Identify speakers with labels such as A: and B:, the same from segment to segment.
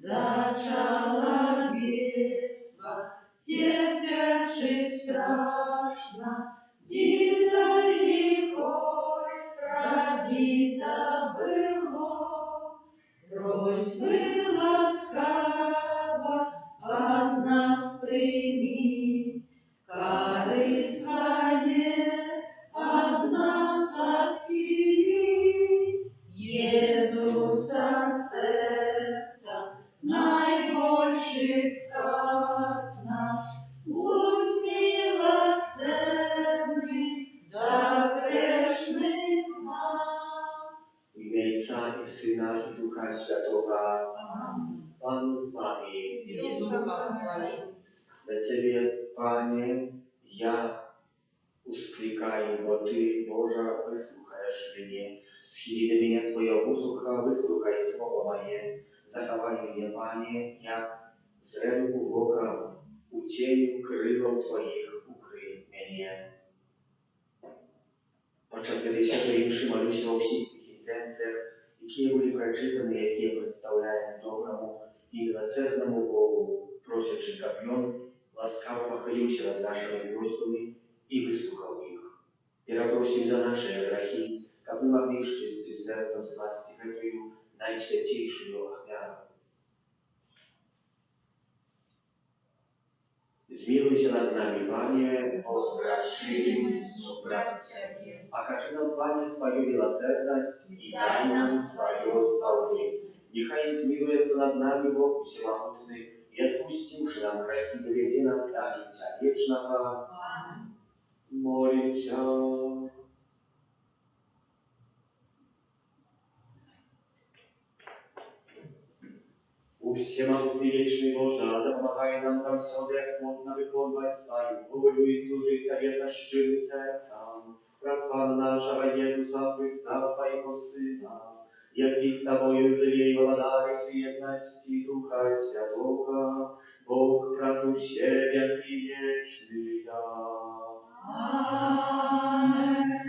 A: зачала бедства, терпячи страшно, далеко пробито было, просьбы ласкаво от нас прими, кары свое от нас отхили, Иисуса сердца наибольший скарб наш, будь милосердный до грешных нас.
B: W imię Ojca i Syna i Ducha Świętego. Pan z Wami. Dla Ciebie, Panie, ja usklikaję, bo Ty, Boża, wysłuchasz mnie. Z chwili dymienia swojego usłucha, wysłuchaj słowo moje. Zachowaj mnie, Panie, jak z ręku Boga, u cieniu krylą Twoich ukryj mnie. Podczas tej świętej mszy modlę się o wszystkich intencjach, jakie były przeczytane, jakie przedstawiają dobremu i miłosiernnemu Bogu. Proszę, aby On łaskawo pochylił się nad naszymi prośbami i wysłuchał ich. Teraz prosimy za nasze grzechy, aby mogli z czystym sercem złaść Twoją najświętszą ofiarę. Zmiłuj się nad nami, Panie,
A: Возбращили собрать Тебе,
B: окажи нам, Пане, свою милосердность и дай нам свое избавление. Нехай смилуется над нами Бог Всемогутный и отпустивши нам грехи, доведи нас до життя вечного. Молимся. Всемогутный вечный Боже, да помогай нам там все охотно выполнять свою волю и служить Тебе со щирым сердцем. Прослава нашего Иисуса Христа, Твоего Сына, який с Тобою живей и владарит в едности Духа Святого, Бог просущий веки вечные.
A: Аминь.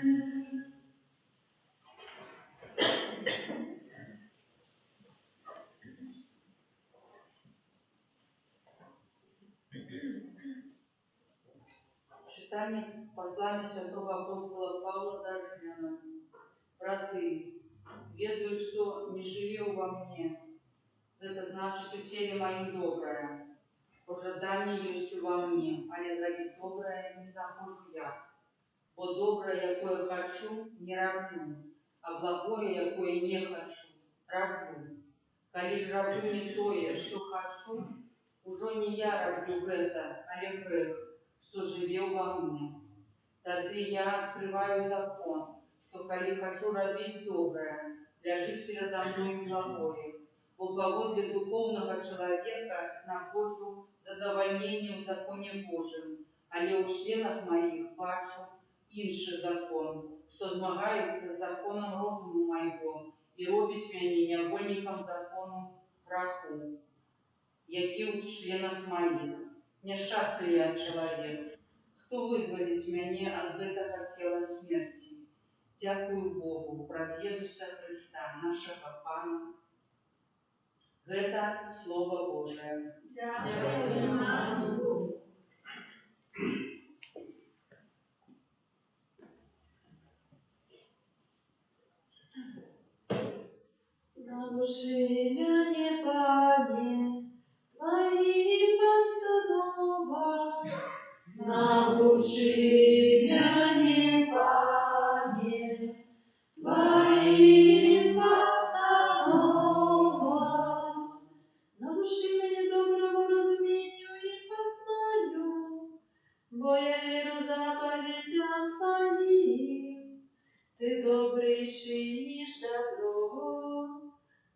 C: Читание послания святого апостола Павла к Римлянам. Браты, ведаю, что не живел во мне. Это значит, у теле моим доброе. Пожадание есть во мне, а не заради доброе не захожу я. Бо доброе, якое хочу, не роблю, а благое, якое не хочу, роблю. Коли ж роблю не тое, что хочу, уже не я роблю это, але грех, что живел во мне. Тогда я открываю закон, что коли хочу робить доброе, ляжить передо мной благое. Бо благо для духовного человека знаходжу задовольнение в законе Божьем, але у членах моих бачу інший закон, что змагається з законом розуму моего и робить меня невольником закону греху, який у членах моих. Несчастный я человек, кто вызволит меня от этого тела смерти? Дякую Богу, праз Иисуса Христа, нашего Пана. Это Слово Божие.
A: Дякую нам Богу. Научи меня, Пане, Твоим постановам. Научи меня, Пане, Твоим постановам. Научи меня доброму разумению и познанию, бо я верю заповедям Твоим. Ты добрый чинишь добро.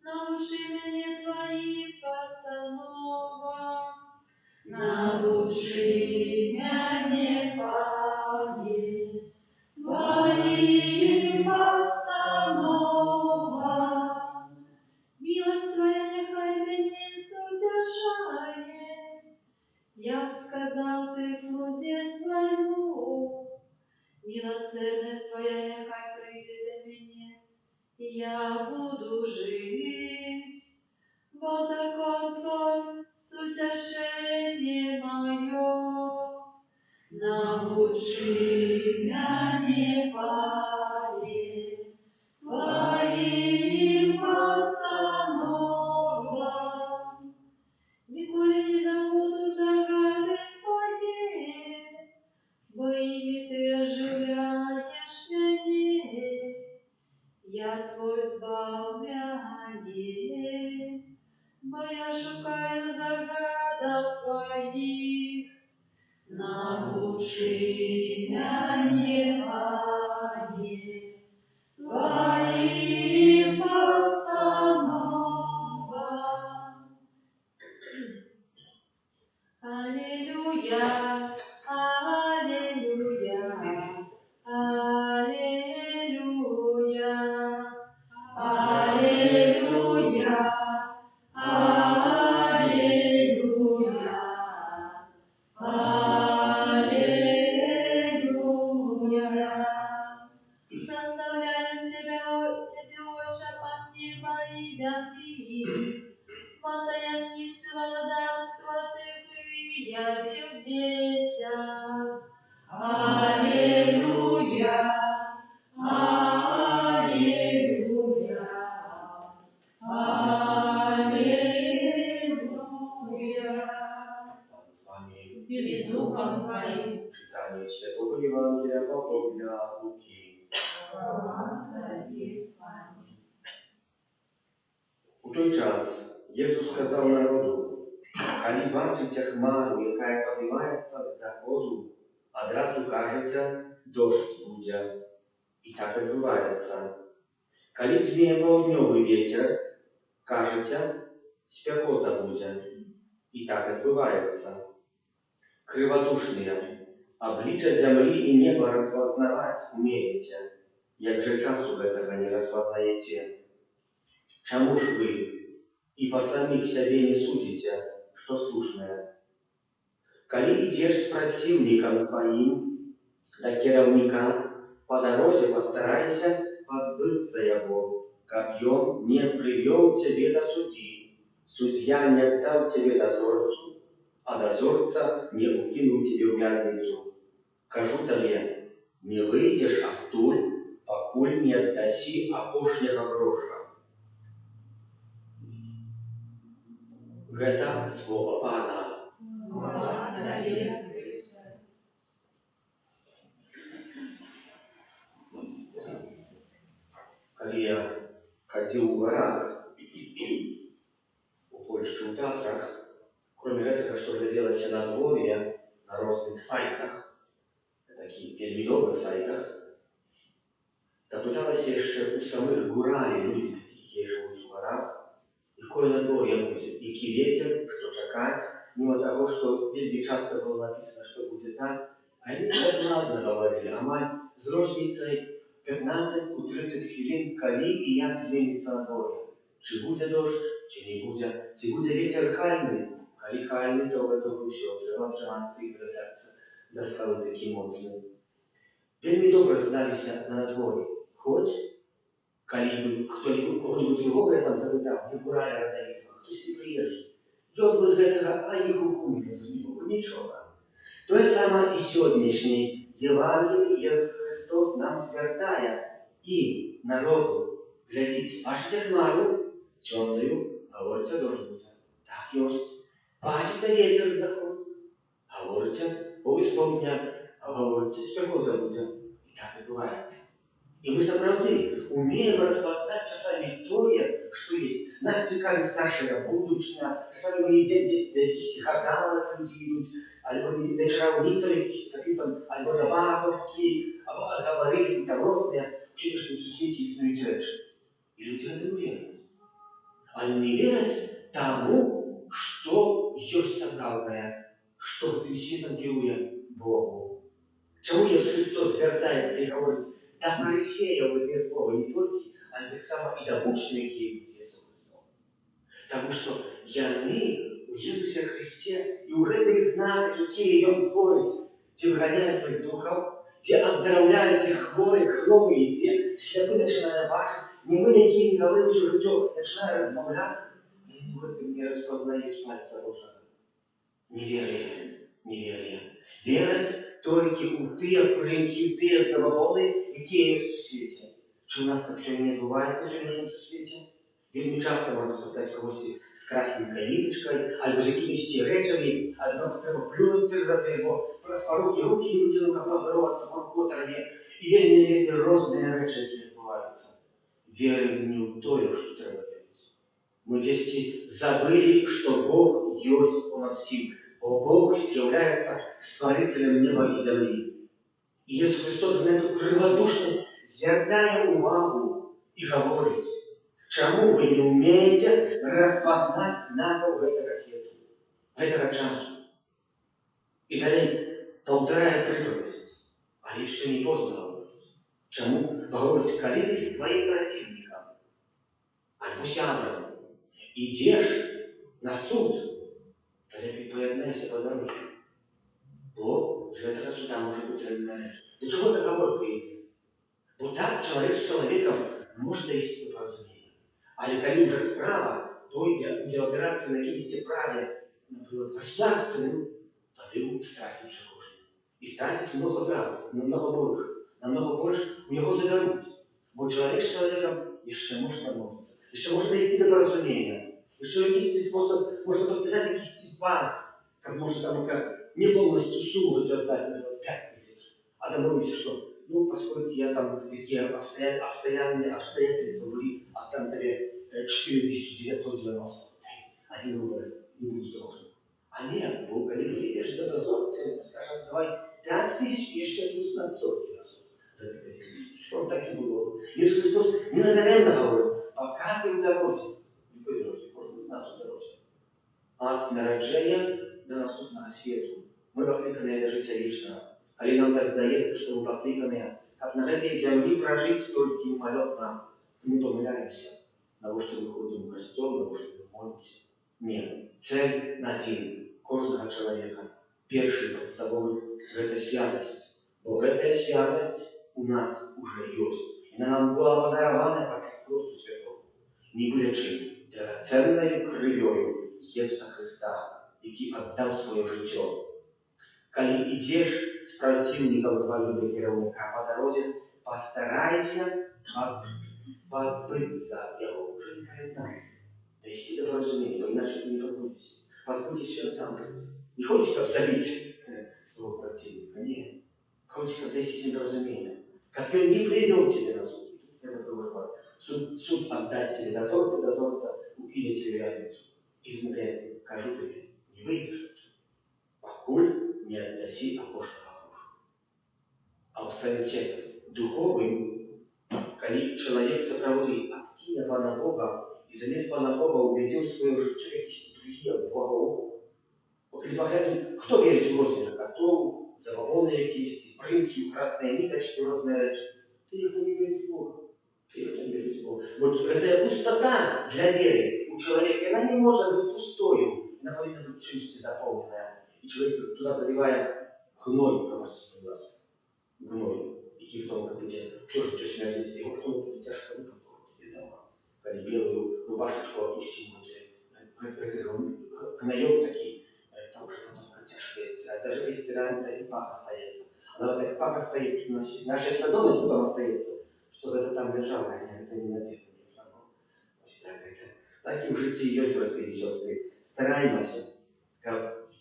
A: Научи меня Твоим постановам. Научи меня, Пане, Твоим постановам. Милость Твоя нехай меня утешает, як сказал Ты слузе своему. Милосердность Твоя нехай прийде до меня, и я буду жить Бо закон Твой утешение мое. Научи меня, Пане, Твоим постановам. Николи не забуду загады Твои, бо ими Ты оживляешь меня. Я Твой збавляне, бо я шукаю загадов Твоих. Научи меня, Пане, Твоим постановам. Аллилуйя, аллилуйя, аллилуйя, аллилуйя, аллилуйя, аллилуйя. Прославляю Тебя, Отче, под неба и земли. Во таямнице володарства Ты выявил детям. Аллилуйя, аллилуйя, аллилуйя.
B: С вами
A: И с Духом Твоим.
B: читание Святого Евангелия по Луки. У той час Єсус сказав народу: «Коли бачите хмару, яка піднімається з заходу, одразу кажете, дощ буде. І так відбувається. Коли дме поудньовий вітер, кажете, спекота буде. І так відбувається. Криводушные, обличчя землі і неба розпознавати умієте, як же часу гэтага не розпознаєте. Чому ж ви і по самих себе не судите, что слушное? Коли идешь с противником твоим до кіраўніка, по дорозе постарайся позбыться его, копьем не привел тебе до судьи, судья не отдал тебе дозорцу, а дозорца не укинул тебе в вязницу. Кажу тебе, не выйдешь оттуль, покуль не отдаси апошняга гроша. Гэта слово Пана. Калі я хадзіў у гарах, у Польшчы, у тэатрах, кроме гэтага, што глядзелася надвор'е на розных сайтах, такіх вельмі добрых сайтах, дапыталася яшчэ у самых гуралі людзі, якія жывуць у гарах, якое надвор'е будзе, які вецер, што чакаць, мимо таго, што вельмі часта было напісана, што будзе так, а яны дакладна гаварылі, амаль з розніцай 15 у 30 хвілін, калі і як зменіцца надвор'е. Чи будзе дождж, чи не будзе, ці будзе вецер хальны. Калі хальны, то гэта ўсё, трэба трымацца і да сэрца, да скалы такі моцны. Вельмі добра здаліся на надвор'і, хоць калі бы кого-нибудь другого я там запытаў, не гуралі радавітва, хтосьці прыезджы. Ён бы з гэтага ані гуху не зрозумеў, нічога. Тое самае і сённяшняй Євангелії Єсус Христос нам звертає і народу. Глядіть, бачите хмару? Темною, говориться, дощ буде. Так ёсть. Бачите ветер заход? Говорите, повість повдня, говорите, спекота буде. І так відбувається. І ми сапраўды умеем распознать часами тое, что есть. Нас цікавіць нашая будучня, часами мы ідзем дзесь да якіхсьці гадалак людзі ідуць, альбо да чараўніцаў якіхсь там, альбо да бабкі, або гаварылі там розныя ў сённяшнім сусвеце існуюць рэчы. І людзі гэтаму вераць. Але не вераць таму, што ёсць сапраўднае, што гэтым светам кіруе Богу. Чаму Ісус Христос звяртаецца і гаворыць: да фарысеяў гэтыя словы не толькі, але таксама і да вучняў, якія ідуць Ісусу Христу. Таму што яны у Ісусе Христе і ў гэтых знаках, якія Ён творыць, дзе выганяе сваіх духаў, дзе аздараўляе ці хворых, хромыя, дзе сляпы пачынае бачыць, немы, якія не гаварылі ўсё жыццё, пачынае размаўляць, яны ты в этом не распознаешь пальца Божьего. Неверие, неверие. Верить только у тих, прийти те забобони, які є в світі. Чи у нас так все не відбувається в сьогоднішньому світі? Вельми часто можна спитати когось з красненькою ниточкою, або з якимись речами, або там треба плюнути 3 рази, або розпоруки руки не витягнути, а поздороватися прокоторами. І вельми різні речі, які відбуваються. Віримо не в те, що треба вірити. Мы здесь забыли, что Бог есть понад всем. Бог является створителем неба и земли. И Иисус Христос на эту криводушность звертає увагу и говорит, чему вы не умеете распознать знаков этого света, этого часу. И далее повторяет приповесть, а еще не поздно говорить. Чему говорить, коли ты с твоим противником, альбо сябром, идешь на суд, то лепей поєднайся по дорозі. Бо з этого суда може бути реальна. До чого договор прийти? Бо так чоловік з чоловіком може дійти до порозуміння. Але коли вже справа пойде, буде опиратися на якійсь праві, наприклад, государственним, то він втратить вже кожен. І втратить много раз, намного більше у нього заберуть. Бо чоловік з чоловіком ще може домовитися, ще може дійти до порозуміння. Еще есть способ, можно подписать какие-то банк, как можно там не полностью сумму отдать, например, 5000, а добавить что? Ну, поскольку я там такие обстоятельства были, а там тебе 4990, 1 рубль не будет должен. А нет, Бог говорит, идешь до дозорца, скажем, давай 5000 и еще плюс на сотки за 5000. Что так и было. Иисус Христос не надаренно говорит, пока ты в дороге, кожен з нас у дорозі. От народження до наступного світу. Ми покликані до життя вічного. Коли нам так здається, що ми покликані, як на этой землі прожити стільки мимольотно, ми помиляємося. Того, що ми ходимо в костюм, того, що ми молимося. Ні. Цель один кожного чоловіка. Перший підставовий – це святость. Бо ця святость у нас уже є. І нам була подарована по Христу Святого. Не будучи драгоценною кров'ю Ісуса Христа, який віддав своє життя. Коли йдеш з противником твоєго керівника по дорозі, постарайся позбитися його, вже не поєднайся. Довести до порозуміння, бо іначе ти не позбудешся. Позбудешся від сам. Не хочеш, щоб забити свого противника, ні. Хочеш, щоб довести до порозуміння. Как он не приведет тебя на суд, это другой. Суд отдаст тебе дозорца укинет тебе разницу. И наконец, скажу тебе, не выйдешь, покуль не отдаси окошного мужу. А в совете духовным, когда человек сопроводит откинет Пана Бога, и замест Пана Бога убедил свое житие якісь другие Бога. Коли поглядим, кто верит в розмір котов, забавони якісь, принки, красные ниточки, розные речи, ты их не веришь в Бога. Вот эта пустота для веры у человека, она не может быть пустою, она повинна быть чистью заполненная. И человек туда заливая гной, пробачьте, пожалуйста, гной. И в том, как где все же что смерть, его потом будет тяжко выпадать тебе дома. Когда белую рубашечку опустим, гноек такие, это уже потом как тяжко стирать. Даже если стираем, то и пах остается. Она вот так пах остается, наша сведомость потом остается. Что это там лежало, а это не надежда не лежало. Так и в житии есть, братья и сестры. Стараемся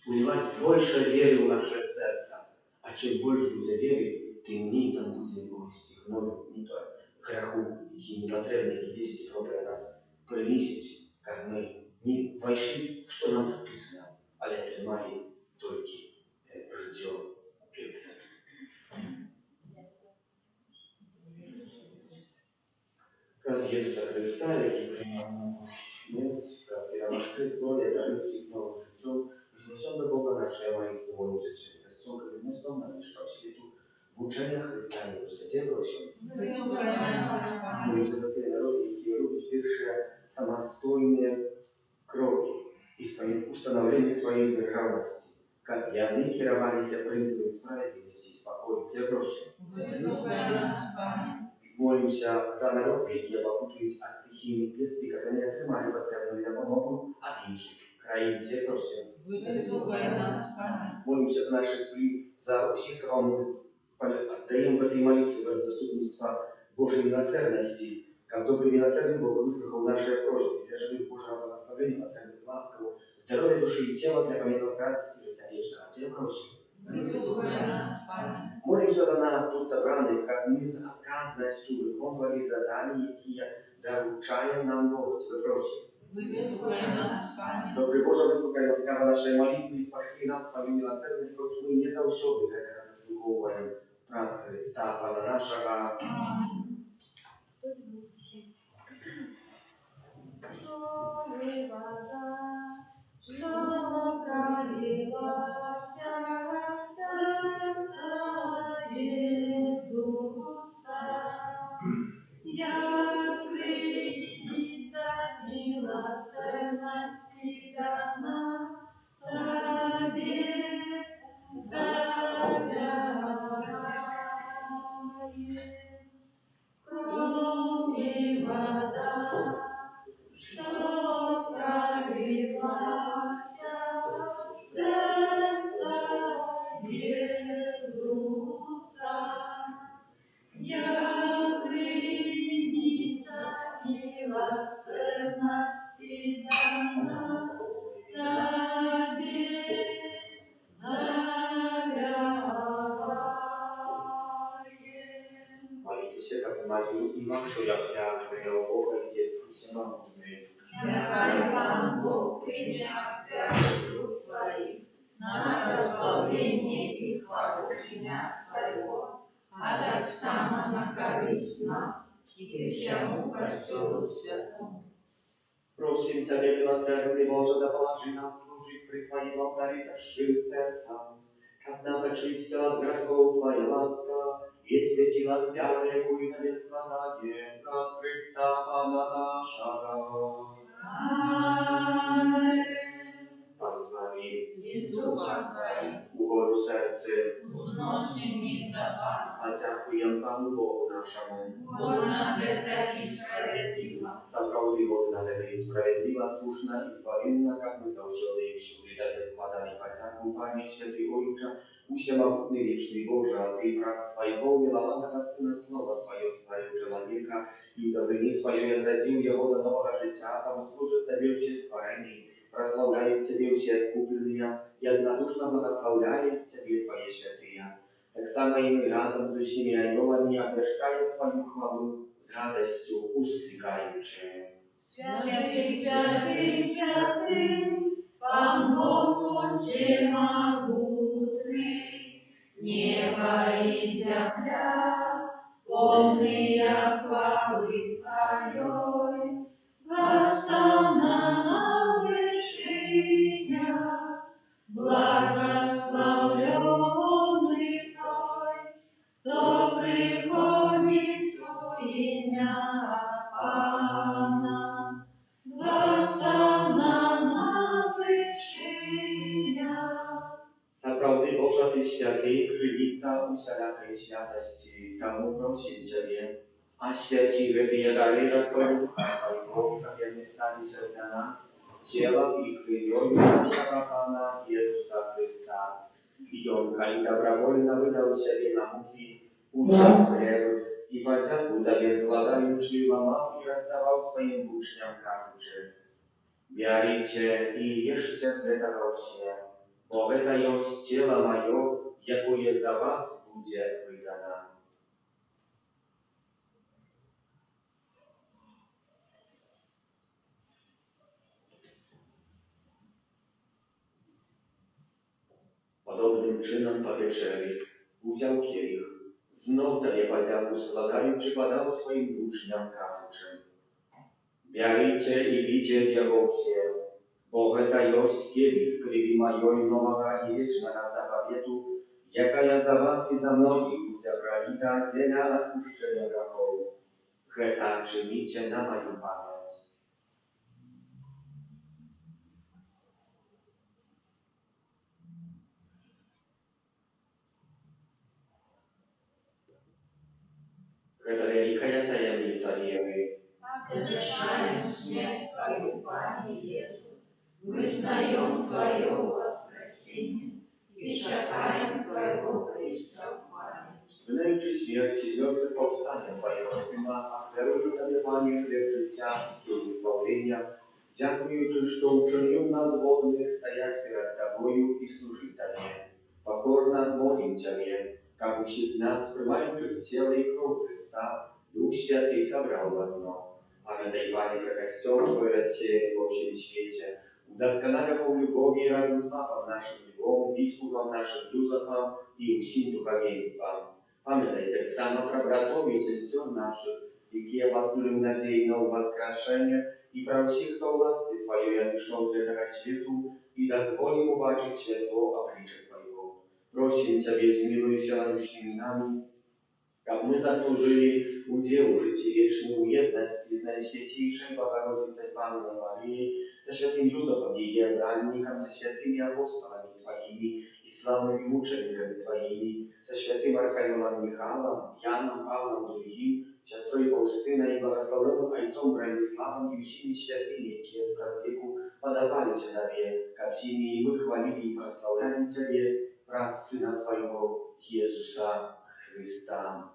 B: вливать больше веры в наше сердце. А чем больше будет веры, тем менее там будет горести, гною, не то греху, які непотребні, які дійсно пробує нас принизить, как мы не вошли, что нам написано, але тримали только життя пекне. Раз Ісуса Христа, який прийняв нашу смерть, как переважки здоров'я, дарив всіх нових життів, вознесен до Бога нашего молитву, молимся святым Христом, как вместом на нашем свету, в учениях Христа Иисуса, те просим. Молимся за те народы, які роблять перші самостойні кроки і установлення своей державности, как и они керовались принципом справедливости и спокойствия. Те просим. Молюся за народ, які пакутують ад стихійних бедствий, каб яны атрымалі патрэбную дапамогу ад іншых краін, дзе просім.
C: Выслухай нас, Пане.
B: Молимся за наших блин, за всех, кого мы отдаем в этой молитве в заступництво Божьей милосердности. Как добрый милосердный Бог выслушал наши просьбы, для живых Божьего благословения, потребует ласкового здоровья души и тела для моментов радости життя вечного. Тебе просим.
C: Выслухай нас, Пане.
B: Молимся за нас, тут собранных, как мы с отказностью выполнили задания, которые доручаем нам Бог. Тебе просим.
C: Выслухай нас, Пане.
B: Добрый Боже, выслухай ласкаво нашей молитвы и спошли нам свою милосердность, хоть мы не заўсёды гэтага заслуговываем. Праз Христа, Пана нашего.
A: Что пролилась сердца Иисуса, як причница милосердности для нас, Тебе доверяем. Кровь и вода, что пролилась в сердце Иисуса, я приница милосердности для нас, Тебе доверяем.
B: Молитесь, как Марию и вашу, як я принял Бога и Детству всемогутный.
A: Нехай вам Бог примет веру твоих на прославление и хвалу имя своего, а так само на користь нам и всему костелу святому.
B: Просим Тебя, милосердный Боже, да положи нам служить при Твоем алтаре зашил сердца, как нас очистила от грехов Твоя ласка, и светила тля, якую Тебе складаем, раз Христа Пана нашего.
A: Аминь.
B: Пан с нами,
A: И с духом твоим,
B: угору сердце,
A: узношенный до Пана,
B: подякуем Пану Богу нашему.
A: Вольно это и справедливо.
B: Справедливо, надо и справедливо, слушно и избавленно, как мы заўсёды и всюду Тебе складали подяку, Пане Святый Отче, всемогутный вечный Боже, а Ты, брат своего милованного Сына, Слово Твое створил человека, и добрыни Своей отдадил Его до нового життя, там служит Тебе все створения, прославляют Тебе все откупленные, и однодушно благословляют Тебе Твои святые. Так само и мы разом с усими ангелами обещаем Твою хвалу с радостью устрекаючи.
A: Святый, святый, святый, Пан Бог всемогутный, небо и земля, полные хвалы Твоей, восстана на вершинях, благословленный Той, кто приходит в имя Пана, восстана на вершинях.
B: Zaprawdę Boża Ty święty, krynica usalanej świętości, тому просим Ciebie, a święci wybije dalej Twojego ducha Twojego, aby nie stali się dla nas, ciała i krwią naszego Pana Jezusa Chrysta. I On, kaj dobrowolnie wydał siebie na muki, uciął chleb i подяку Tobie składając, łamał i rozdawał swoim uczniom każdy. Wierzycie i jeszcze zdecydujcie, bo to jest ciało moje, jakie za was będzie wydane. Podobnym czynem po wieczerzy udział kielich, znów Tobie podziaku składając, podał swoim uczniom każdy. Wierzycie i pijcie z jego się, bo to jest kielich krwi mojej nowego i wiecznego zapawietu, jaka ja za was i za mnogich będzie prolita dla odpuszczenia grzechów. To czynicie na moją pamięć. Это великая таямница веры.
A: Обещаем смерть Твою, Пане Иисус, вызнаем Твое воскресение и шагаем Твоего Христа в память.
B: Wnęczy śmierci zmartwychwstania Twojego Syna, oferuję Tobie, Panie, chleb życia i zbawienia. Dziękuję Ci, że uczynił nas wolnych stajać przed Tobою i służyć Tobie. Покорно молим Ciebie, как всех нас, принимающих тело и кровь Христа, Дух Святый собрал в одно. Памятай, Пане, про костер Твой рассеян во всем свете, удосконаливал любовь и разнославом нашим Львом, Вискупом нашим Юзефом и всем духовенством. Pamiętaj tak samo про братов и сестер наших, які возложили надею на воскрешение, и про всех, кто власти Твоей отошел от этого свету, и дозволим убачить светло обличия Твоего. Просим Тебя, zmiłuj над всеми нами, как мы заслужили удел жития вечной уедности с Наисвятейшей Богородицей Панной Марией, со святым Юзефом, ее бранником, со святыми апостолами Твоими и славными мучениками Твоими, со святым Архангелом Михаилом, Яном, Павлом, другим, сестрой Фаустиной и благословенным отцом Брониславом и всеми святыми, которые с правдеку подавали Тебе, как всеми и мы хвалили и прославляли Тебе, раз Сына Твоего, Иисуса Христа.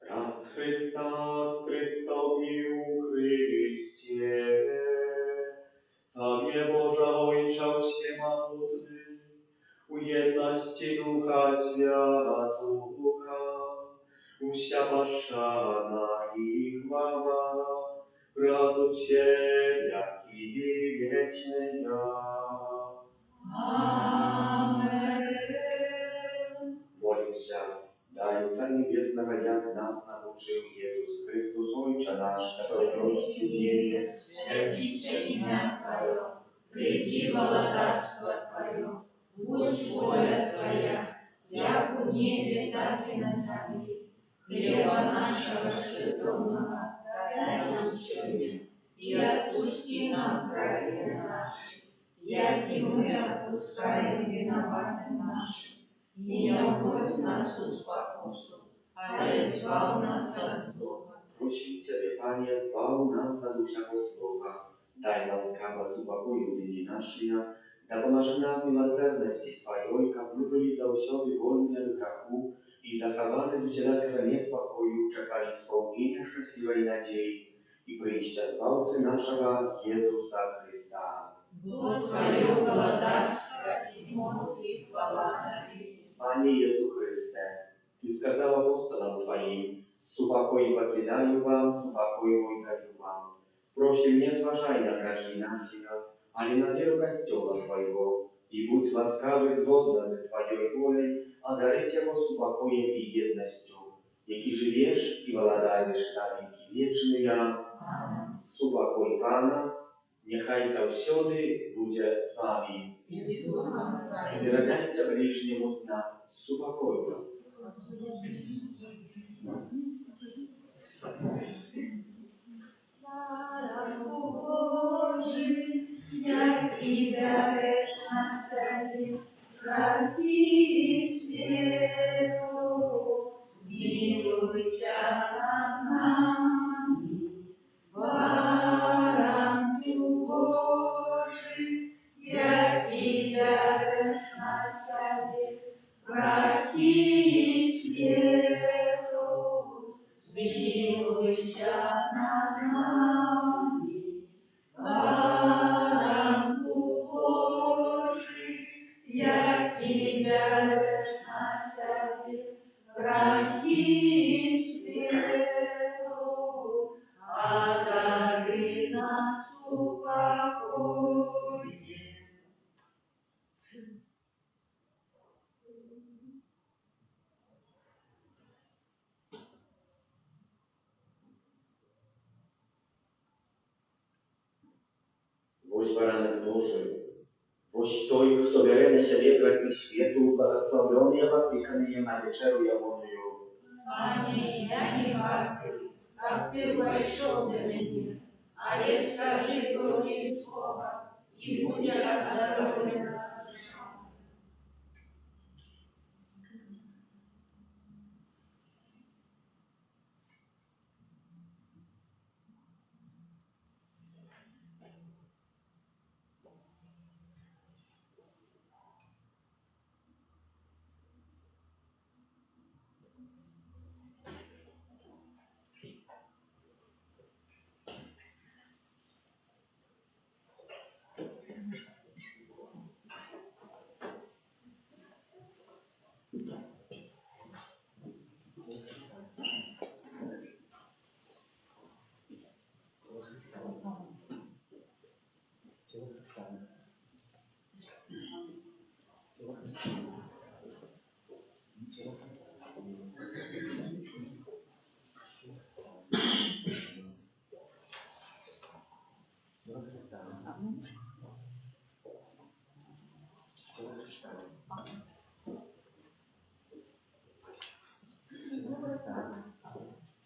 B: Раз Христос приступил Христе, Tobie Boże Ojcze Всемогутny, u jedności Ducha Świętego, usia paszana i chwała, razu Cię, jaki wieczny ja.
A: Amen.
B: Молимся. Да, Отца Небесного, як нас научил Иисус Христос, Отче наш, который просит Тебе,
A: Святится имя Твое, приди володарство Твое, будь воля Твоя, як у небе, так и на земле. Хлеба нашего ежедневного дай нам сегодня, и отпусти нам грехи наши, яки мы отпускаем виноватым нашим. И не вводь нас в спокусу, ale zbaw nas od zła.
B: Prosím Ciebie, Panie, zbaw nas od wszelkiego zła. Daj łaskawa upokoju dni naszych, da pomoże nam miłosierności Twojej, как мы были zawsze wolni od grzechu i zachowani do wszelkiego niespokoju, czekali spełnienia szczęśliwej nadziei i przyjścia Zbawcy naszego Jezusa Chrysta.
A: Bo Twoje władarstwo i moc i chwała na wieki.
B: Panie Jezu Chryste, Ty сказал апостолам Твоим, «Спокой покидаю вам, спокой мой даю вам». Просим, не зважай на грехи наши, але на веру Костела Твоего, и будь ласкавый згодно за Твоей волей, одарить его спокоем и едностью, яки живешь и владаешь на веки вечные. Спокой Пана, нехай завсёды буде з вами. Передайте ближнему знак спокою.
A: Божий, як і береш на себе, раді світу, змилуйся над нами, баранку Божий, як і береш на себе, раді світу, змилуйся над нами, баранку Божий, який береш на себе гріхи світу, а дари нас упокоєм.
B: Ось баранок Божий, ось той, хто бере на себе грехи світу, благословлений, покликаний на вечеру явоною.
A: Пане, я не как ты вошел до меня, а я скажи только слово, и будет оздоровлена душа.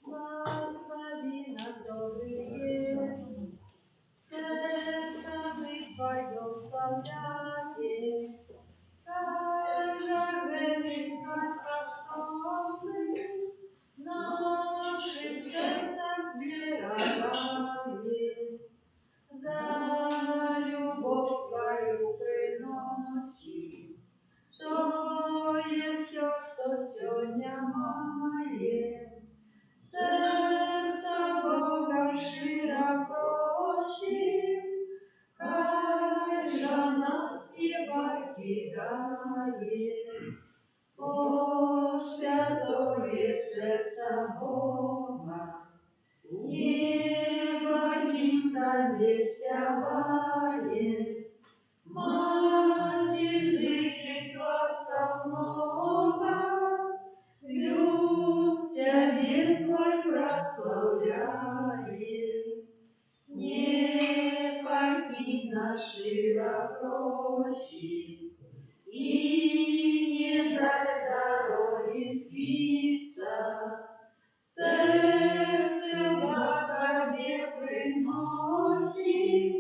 A: Благослови нас, добрый Иисус, сердцем мы Твоем славляем. Каждый Христос, что мы нашим сердцем сберегаем. За любовь Твою приносим, то есть все, что сегодня маем. Сердца Бога широко просим, хай же нас не покидает. О, святое сердце Бога, небо не спевает, Матерь зычит ласка много, люд Тебе Твой прославляет. Не покинь нас широко просим, и не дай дороги сбиться. Сердце Тебе приносим,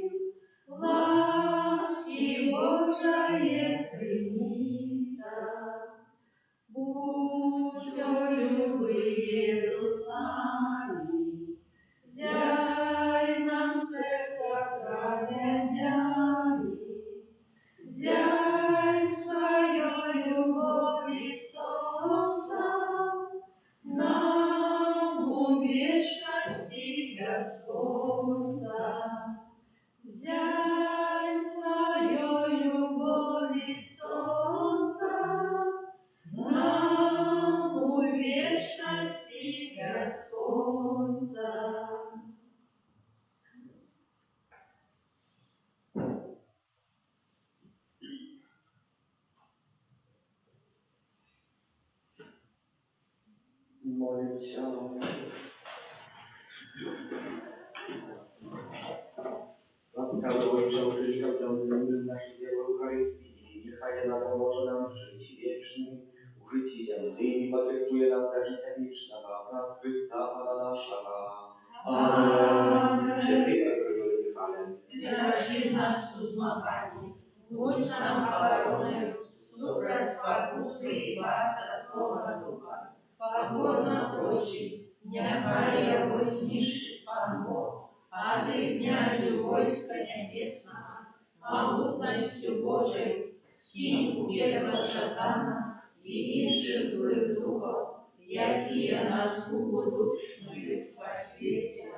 A: ласки Божие принится. Будь, о любый Иисус, с нами, зяй нам сердца променями, зяй своей любовью солнца, нам у вечности Господца. Зяй своей любовью солнца, нам у вечности Господца.
B: Молимся. Łaskawy Ojcze, uczynka pełnym naszych dzieł Eucharystii, niechaj ona pomoże nam w życiu wiecznym, użyci ziemnymi, potryktuje nas do życia wiecznego, przez Chrysta Pana naszego. Amen. Święty Archanioł Michale,
A: Wyraźnie nas u zmagań, bądź nam obroną, suprać pokusy i bardzo Słowa Ducha. Покорно просим, нехай его знищит Пан Бог, а ты, князю войска небесного, могутностью Божией, скинь убега сатана и ищи злых духов, якие нас будущную во свете.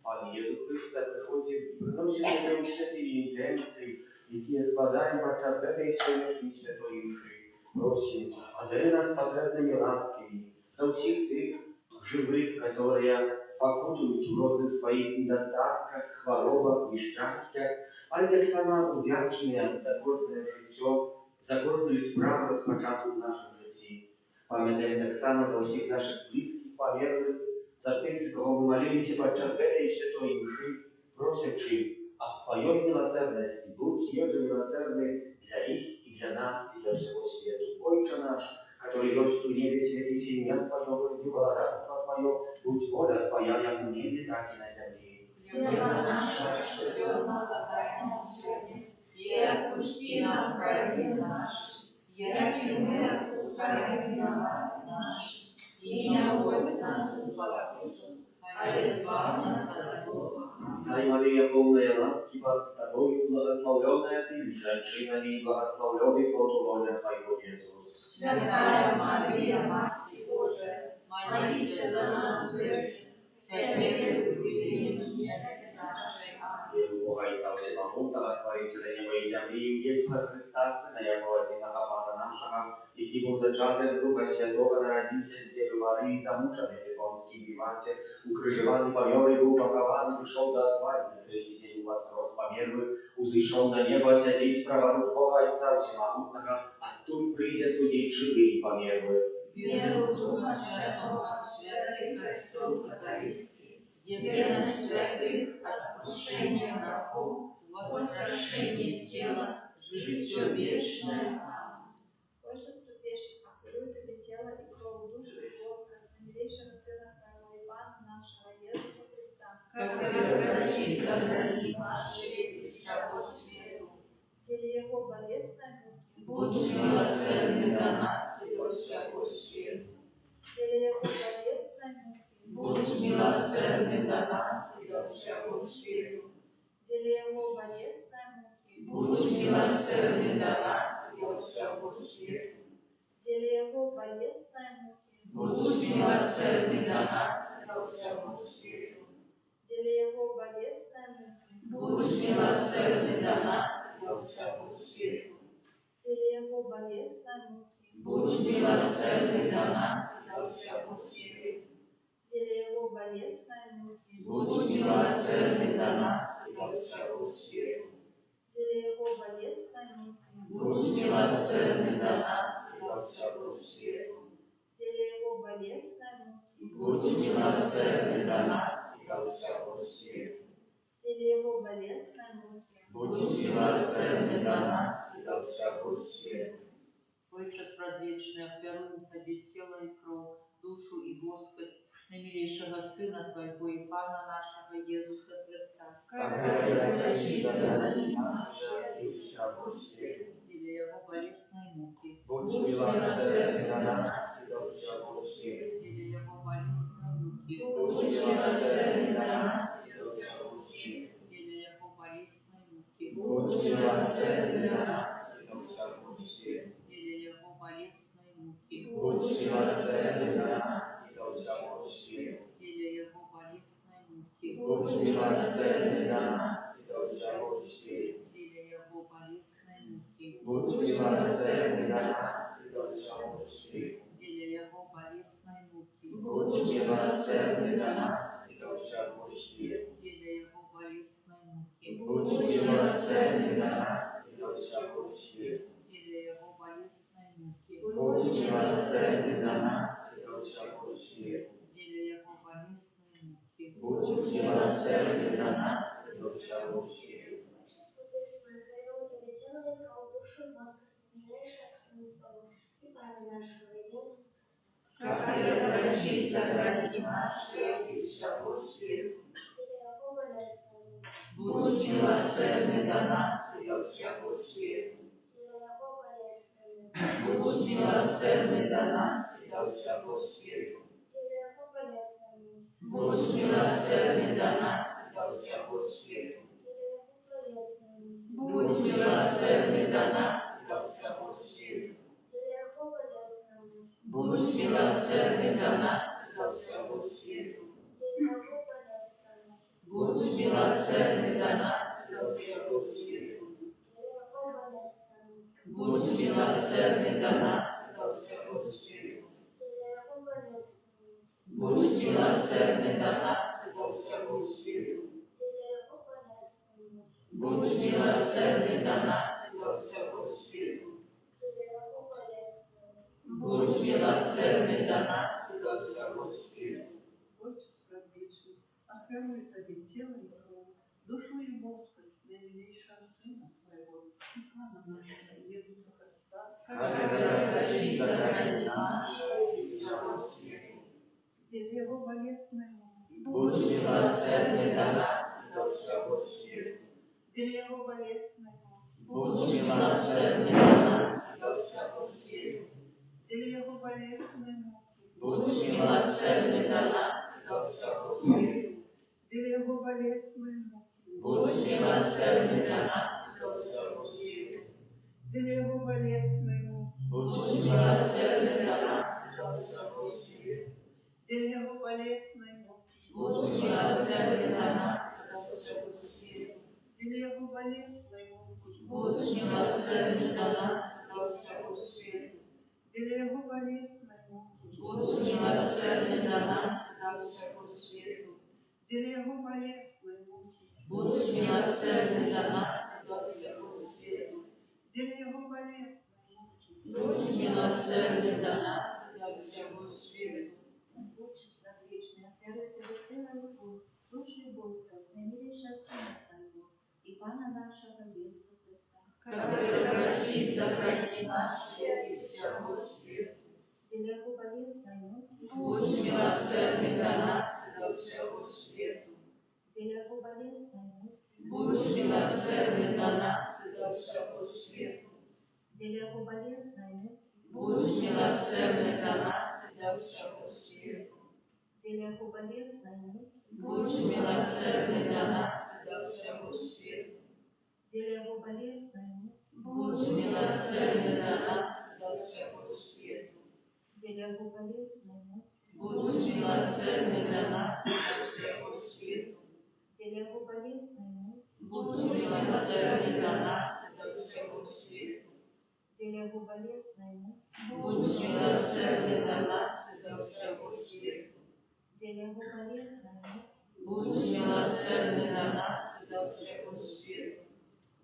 B: Panie Jezu Chryste, przychodzi i przynosi sobie wszystkie intencje, jakie składają podczas tej świątecznej świętej mszy. Prosим, одари нас потребными ласками за всех tych живых, которые покутывают в розных своих недостатках, хворобах, несчастьях, ale tak samo wdzięczne za każde życie, za każdą sprawę rozpoczętą w naszym życiu. Pamiętajmy tak samo za wszystkich naszych bliskich, pomiernych, za tych, z kogo молились podczas tej świętej mszy, prosячи о Твоей милосердности, будь Ее же милосердный для их и для нас, и для всего света. Отче наш, который есть в небе, святится имя Твое, приди царство Твое, будь воля Твоя, как в небе, так и на земле.
A: Хлеба нашего допусти нам провины наши, яки мы отпускаем виноватым нашим, и не уводь нас в искушение, а избавь нас от злого.
B: Дай, Мария, полная ласки, Бог с тобой, благословенная ты между женщинами, и благословенный плод лона Твоего, Иисус.
A: Святая Мария, Матерь Божия, молись за нас грешных, теперь и в годину смерти нашей. Аминь.
B: Віру Бога і Ця Всемогутнього, Створителя неба і землі, Ісуса Христа, Сина Його, Одиного Пана нашого, який був зачатий Духа Святого, народився з Діви Марії, замучений при Понтії Пилате, укрижований, помер и был похован, пришел до отвари, на третий день воскрес померлых, узышел на небо, сидеть справа рук Бога и Отца Всемогутного, оттуда придя судить живых и померлых.
A: Веру в Духа Святого, святых костел католицкий, едино святых, отпущение грехов, воскрешение тела, житие вечное. Аминь.
D: Отче Святейший, даруй Тебе тело и кровь, душу и воскрес наимилейшего Сына Твоего и Пана нашего Иисуса Христа,
A: Который простит за грехи наши и всякую свету.
D: теле Его болезной муки,
A: Будь милосердный до нас и до всякую свету.
D: теле Его болезной муки,
A: Будь милосердный до нас и до всякую свету.
D: теле Его болезной муки,
A: Будь милосердный до нас и до всякую свету.
D: теле Его болезной муки,
A: Будь милосердный до нас и до всякую свету.
D: теле Его болезной муки,
A: Будь милосердный до нас и до всякую свету.
D: теле Его болезной муки,
A: Будь милосердный до нас и до всякую свету.
D: теле Его болезной муки,
A: Будь милосердный до нас и до всякую свету.
D: теле Его болезной муки,
A: Будь милосердный до нас и до всякую свету.
D: теле Его болезной муки,
A: Будь милосердный до нас и до всякую свету.
D: теле Его болезной муки,
A: Будь милосердный до нас и до всякую свету.
C: Отче предвечный, обдаруем Тебе тело и кровь, душу и воскость наимилейшего Сына Твоего и Пана нашего Иисуса Христа,
A: Который простит за грехи наши и всякую свету.
C: теле Его болезной муки,
A: Будь милосердный до нас и до всякую свету.
C: теле Его болезной муки,
A: Будь милосердный до нас и до всякую свету.
C: теле Его болезной муки,
A: Будь милосердный до нас и до всякую свету.
C: теле Его болезной муки,
A: Будь милосердный до нас и до всякую свету.
C: теле Его болезной муки,
A: Будь милосердный до нас и до всякую свету.
C: теле Его болезной муки,
A: Будь милосердный до нас и до всякую свету.
C: теле Его болезной муки,
A: Будь милосердный до нас и до всякую свету.
C: теле Его болезной муки,
A: Будь милосердный до нас и до всякую свету.
C: теле Его болезной муки,
A: Будь милосердный до нас и до всякую свету.
C: теле Его болезной муки,
A: Будь милосердный до нас и до всякую свету. Который простит за грехи наши и всякую свету. Будь милосердный до нас и до всякую свету. Будь милосердный до нас и до всякую свету. Будь милосердный до нас и до всякую свету. Будь милосердный до нас и до всякую свету. Будь милосердный до нас и до всякую свету. Будь милосердный до нас и до всякую свету. Будь милосердный до нас и до всякую свету. Будь милосердный до нас и до всякую свету. Будь милосердный до нас и до всякую свету. Будь милосердный до нас и до всякую свету.
E: Отче предвечный, охраняй Тебе тело и кровь, душу и воскость наимилейшего Сына Твоего и Пана нашего Иисуса Христа,
A: Который простит за грехи наши и всякую свету.
E: теле Его болезной муки,
A: Будь милосердный до нас и до всякую свету.
E: теле Его болезной муки,
B: Будь милосердный для нас и до всего света.
E: Деле Его болезной муки,
B: Будь милосердный для нас и до всего света.
E: деле Его болезной муки,
B: Будь милосердный для нас и до всего света.
E: деле Его болезной муки,
B: Будь милосердный для нас и до всего света.
E: деле Его болезной муки,
B: Будь милосердный для нас и до всего света.
E: деле Его болезной муки,
B: Будь милосердный для нас и до всего света.
E: деле Его болезной муки,
B: Будь милосердный для нас и до всего света.
E: деле Его болезной муки,
B: Будь милосердный для нас и до всего света.
E: деле Его болезной муки,
B: Будь милосердный для нас и до всего света.
D: Отчество вечное, первое Тебе целое любовь, слушай Божьего, наимилейшего Сына Твоего, и Пана нашего Иисуса Христа,
B: Который просит за грехи наши и всего света.
D: деле Его болезной муки,
B: Будь милосердный для нас и до всего света.
D: деле Его болезной муки,
B: Будь милосердный для нас и до всего света.
D: деле Его болезной муки,
B: Будь милосердный для нас и до всего света.
D: деле Его болезной муки,
B: Будь милосердный для нас и до всего света.
D: деле Его болезной муки,
B: Будь милосердный для нас и до всего света.
D: деле Его болезной муки,
B: Будь милосердный для нас и до всего света.
D: деле Его болезной муки,
B: Будь милосердный для нас и до всего света.
D: деле Его болезной муки,
B: Будь милосердный для нас и до всего света.
D: деле Его болезной муки,
B: Будь милосердный для нас и до всего света.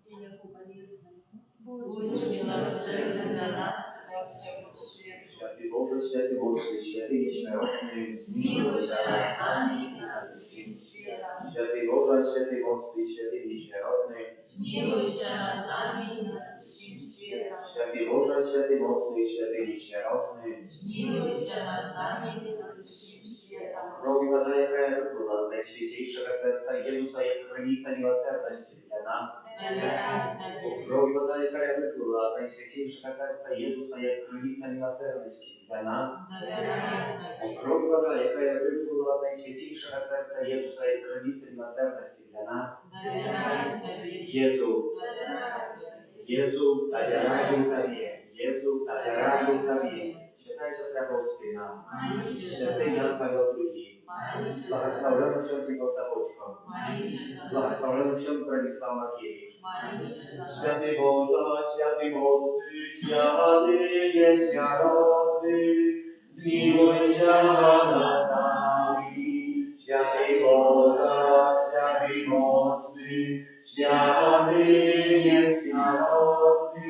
D: деле Его болезной муки,
B: Будь милосердный для нас и до всего света.
F: Święty Boże, święty mocny, święty nieśmiertelny,
B: Zmiłuj się nad nami i nad wszystkim światem.
F: Święty Boże, święty mocny, święty nieśmiertelny,
B: Zmiłuj się nad nami i nad wszystkim światem.
F: Święty Boże, święty mocny, święty nieśmiertelny,
B: Zmiłuj się nad nami i nad wszystkim światem.
F: Królowi Badaja Kraja Wypływa z Najświętejszego Serca Jezusa jak krynica miłosierności dla nas. Królowi Badaja Kraja Wypływa z Najświętejszego Serca Jezusa jak krynica miłosierności dla nas. Królowi Badaja Kraja Wypływa z Najświętejszego Serca Jezusa jak krynica miłosierności dla nas. Jezu, dowierają Tobie. Jezu, dowierają Tobie. Świętaj siostra Bożczyna. Świętej nas Paweł II. Błogosławiony ksiądz Igor Saboćko. Błogosławiony ksiądz Bronisław Makiewicz. Święty Boże, święty mocny, święty nieśmiertelny, zmiłuj się nad nami. Święty Boże, święty mocny, święty nieśmiertelny,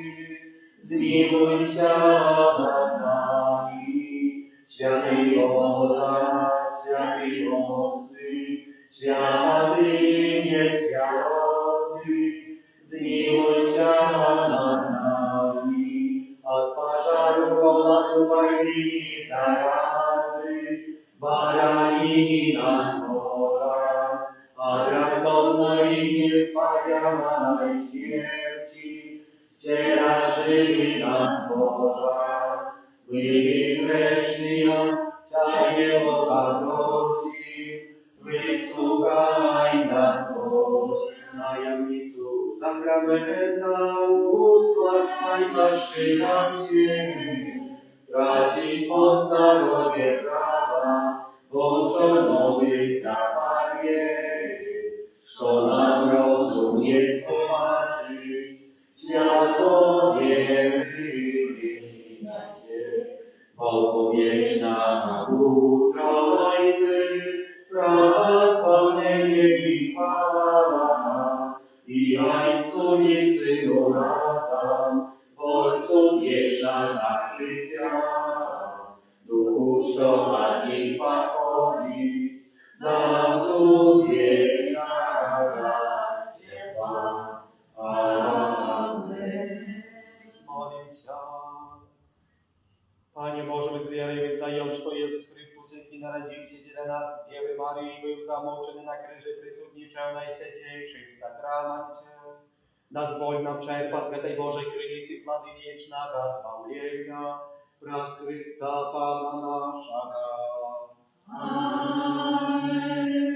F: zmiłuj się nad nami. Święty Boże, święty mocny, święty nieśmiertelny, zmiłuj się nad nami. Od pożaru, głodu, wojny i zarazy, barani nas Boża, a ratunku i niespodzianej śmierci, ścieraży nas Boża. Byli grzeszni, a nie ogarnąci, wysłuchaj nas Boże. Tajemnicu sakramenta usłaszczaj naszych Ciebie, tracić podstawowe prawa, włączonych zabawie, co nam rozum nie tłumaczy, światło nie wymienia się. Odpowiedź na Trójcy, prawa spełnienie i chwała, i Ojcu i Synu razem, Ojcu wierza na życia. Duchu sztomatni pochodzić, na wierza raz światła. Amen.
G: Modlę się. Panie Boże, my z wiarą wyznajemy, że Jezus Chrystus, jaki narodził się dla nas, Dziewy Maryi, był zamoczony na krzyży, przysłudniczał Najświętejszych w sakramencie. Дозволь нам черпать в этой Божьей крынице плоды вечного избавления. Праз Христа Пана нашего.
A: Amen.